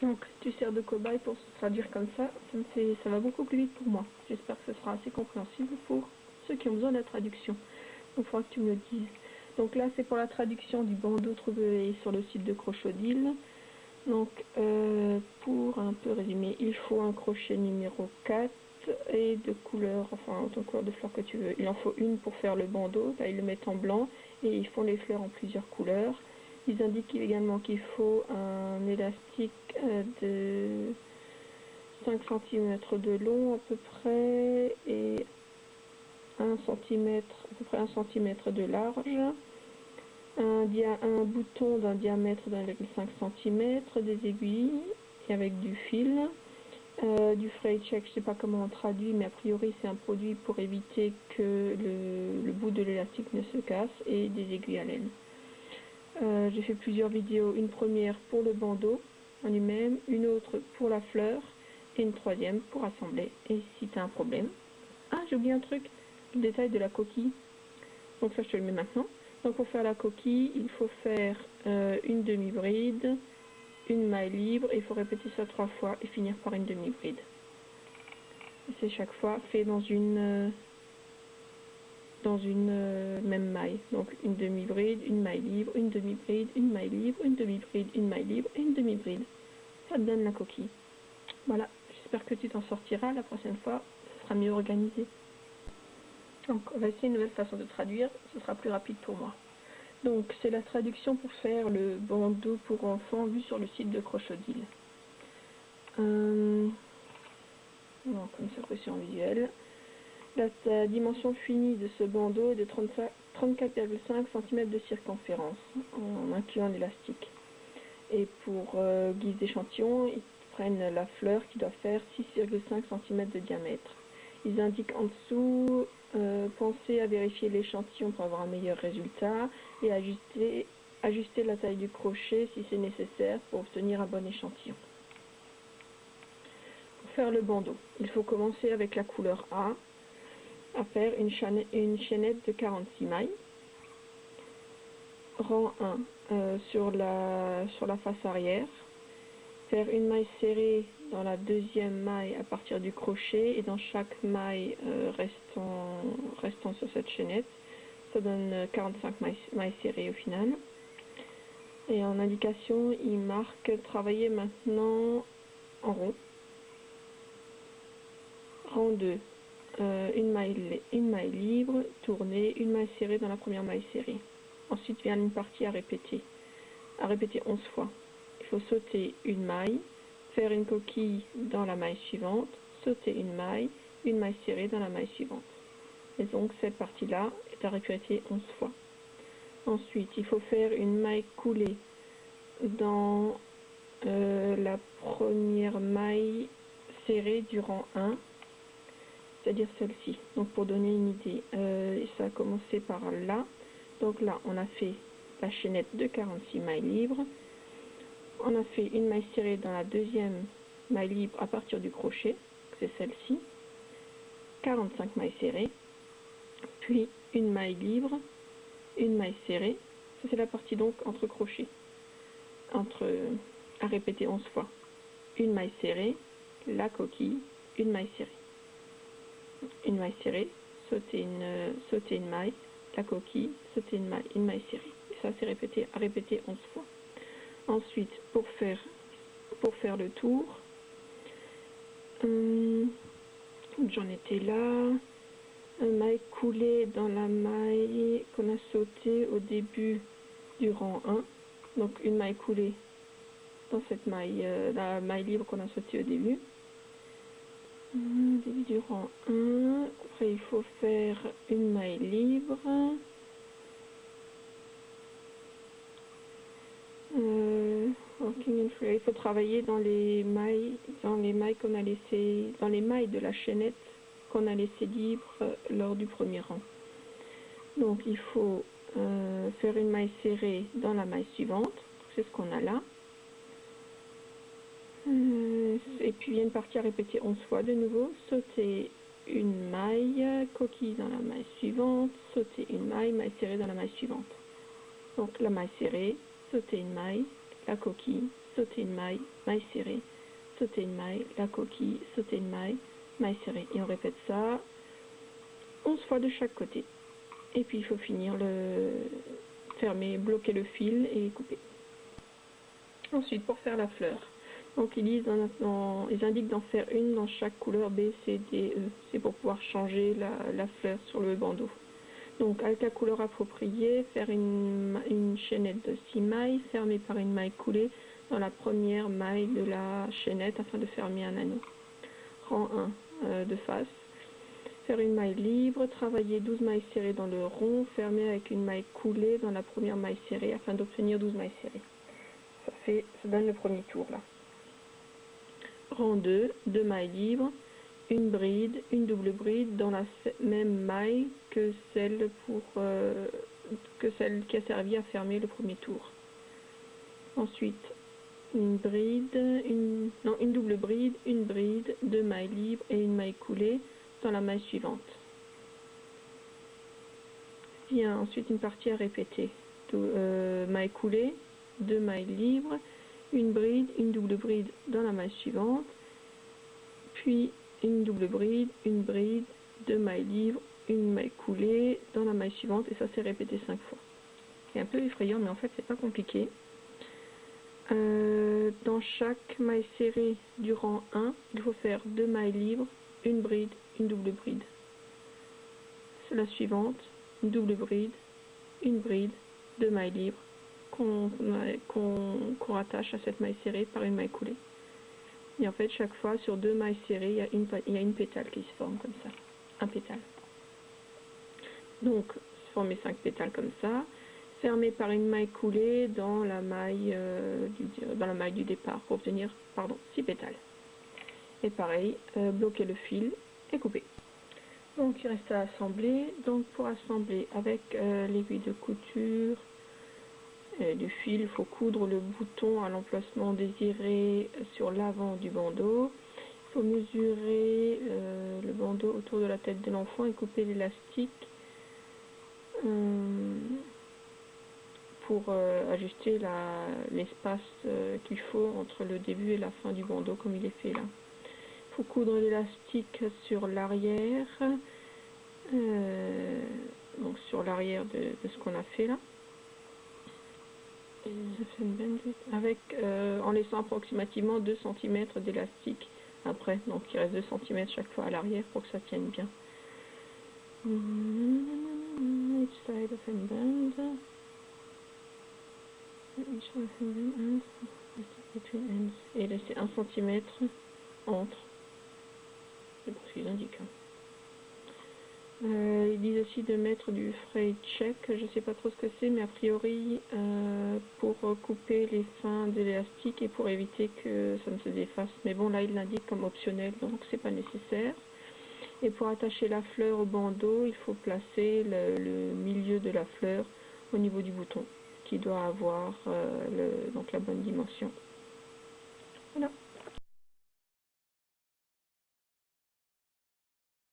Donc si tu sers de cobaye pour se traduire comme ça, ça va beaucoup plus vite pour moi. J'espère que ce sera assez compréhensible pour ceux qui ont besoin de la traduction. Donc il faudra que tu me le dises. Donc là c'est pour la traduction du bandeau trouvé sur le site de Crocodile. Donc pour un peu résumer, il faut un crochet numéro 4 et de couleur, enfin autant de couleur de fleurs que tu veux. Il en faut une pour faire le bandeau, là ils le mettent en blanc et ils font les fleurs en plusieurs couleurs. Ils indiquent également qu'il faut un élastique de 5 cm de long à peu près et 1 cm, à peu près 1 cm de large. Un bouton d'un diamètre d'1,5 cm, des aiguilles et avec du fil, du fray check, je sais pas comment on traduit, mais a priori c'est un produit pour éviter que le bout de l'élastique ne se casse, et des aiguilles à laine. J'ai fait plusieurs vidéos, une première pour le bandeau en lui-même, une autre pour la fleur et une troisième pour assembler. Et si tu as un problème, j'ai oublié un truc, le détail de la coquille, donc ça je te le mets maintenant. Donc pour faire la coquille, il faut faire une demi-bride, une maille libre, et il faut répéter ça 3 fois et finir par une demi-bride. C'est chaque fois fait dans une même maille. Donc une demi-bride, une maille libre, une demi-bride, une maille libre, une demi-bride, une maille libre et une demi-bride. Ça te donne la coquille. Voilà, j'espère que tu t'en sortiras. La prochaine fois, ce sera mieux organisé. Donc on va essayer une nouvelle façon de traduire, ce sera plus rapide pour moi. Donc c'est la traduction pour faire le bandeau pour enfants vu sur le site de Crocodile. Donc comme ça, pression visuelle. La dimension finie de ce bandeau est de 34,5 cm de circonférence en incluant l'élastique. Et pour guise d'échantillon, ils prennent la fleur qui doit faire 6,5 cm de diamètre. Ils indiquent en dessous, pensez à vérifier l'échantillon pour avoir un meilleur résultat et ajuster la taille du crochet si c'est nécessaire pour obtenir un bon échantillon. Pour faire le bandeau, il faut commencer avec la couleur A, à faire une chaînette de 46 mailles. Rang 1 sur la face arrière. Faire une maille serrée dans la deuxième maille à partir du crochet et dans chaque maille restant sur cette chaînette. Ça donne 45 mailles serrées au final. Et en indication, il marque travailler maintenant en rond. Rang 2. Une maille libre, tournée, une maille serrée dans la première maille serrée. Ensuite vient une partie à répéter 11 fois. Il faut sauter une maille, faire une coquille dans la maille suivante, sauter une maille serrée dans la maille suivante. Et donc cette partie-là est à répéter 11 fois. Ensuite, il faut faire une maille coulée dans la première maille serrée du rang 1, c'est-à-dire celle-ci. Donc pour donner une idée, ça a commencé par là. Donc là, on a fait la chaînette de 46 mailles libres. On a fait une maille serrée dans la deuxième maille libre à partir du crochet, c'est celle-ci. 45 mailles serrées. Puis une maille libre, une maille serrée. Ça c'est la partie donc entre crochets. À répéter 11 fois. Une maille serrée, la coquille, une maille serrée. Une maille serrée, sauter une maille, la coquille, sauter une maille serrée. Et ça c'est à répéter 11 fois. Ensuite, pour faire le tour, j'en étais là, une maille coulée dans la maille qu'on a sautée au début du rang 1, donc une maille coulée dans cette maille, la maille libre qu'on a sautée au début. Début du rang 1, après il faut faire une maille libre, il faut travailler dans les mailles qu'on a laissé, dans les mailles de la chaînette qu'on a laissé libre lors du premier rang. Donc il faut faire une maille serrée dans la maille suivante, c'est ce qu'on a là. Et puis il y a une partie à répéter 11 fois de nouveau, sauter une maille, coquille dans la maille suivante, sauter une maille serrée dans la maille suivante. Donc la maille serrée, sauter une maille, la coquille, sauter une maille, maille serrée, sauter une maille, la coquille, sauter une maille, maille serrée. Et on répète ça 11 fois de chaque côté. Et puis il faut finir fermer, bloquer le fil et couper. Ensuite, pour faire la fleur, donc ils indiquent d'en faire une dans chaque couleur B, C, D, E. C'est pour pouvoir changer la fleur sur le bandeau. Donc avec la couleur appropriée, faire une chaînette de 6 mailles fermée par une maille coulée dans la première maille de la chaînette afin de fermer un anneau. Rang 1 de face. Faire une maille libre, travailler 12 mailles serrées dans le rond, fermer avec une maille coulée dans la première maille serrée afin d'obtenir 12 mailles serrées. Ça donne le premier tour là. Rang 2, 2 mailles libres, une bride, une double bride dans la même maille que celle qui a servi à fermer le premier tour. Ensuite, une double bride, une bride, 2 mailles libres et une maille coulée dans la maille suivante. Il y a ensuite une partie à répéter. Maille coulée, 2 mailles libres, une bride, une double bride dans la maille suivante, puis une double bride, 2 mailles libres, une maille coulée dans la maille suivante, et ça c'est répété 5 fois. C'est un peu effrayant, mais en fait c'est pas compliqué. Dans chaque maille serrée du rang 1, il faut faire 2 mailles libres, une bride, une double bride. C'est la suivante, une double bride, 2 mailles libres qu'on rattache à cette maille serrée par une maille coulée. Et en fait, chaque fois, sur 2 mailles serrées, il y a une pétale qui se forme comme ça, un pétale. Donc, former 5 pétales comme ça, fermé par une maille coulée dans la maille du départ pour obtenir 6 pétales. Et pareil, bloquer le fil et couper. Donc il reste à assembler. Donc pour assembler avec l'aiguille de couture du fil, il faut coudre le bouton à l'emplacement désiré sur l'avant du bandeau. Il faut mesurer le bandeau autour de la tête de l'enfant et couper l'élastique pour ajuster l'espace qu'il faut entre le début et la fin du bandeau comme il est fait là. Il faut coudre l'élastique sur l'arrière, donc sur l'arrière de ce qu'on a fait là, en laissant approximativement 2 cm d'élastique après, donc il reste 2 cm chaque fois à l'arrière pour que ça tienne bien. Each side of and bend. Et laisser 1 cm entre. C'est pour ce qu'ils indiquent. Ils disent aussi de mettre du fray check, je ne sais pas trop ce que c'est, mais a priori pour couper les fins de l'élastique et pour éviter que ça ne se défasse. Mais bon, là il l'indique comme optionnel, donc c'est pas nécessaire. Et pour attacher la fleur au bandeau, il faut placer le milieu de la fleur au niveau du bouton, qui doit avoir donc la bonne dimension.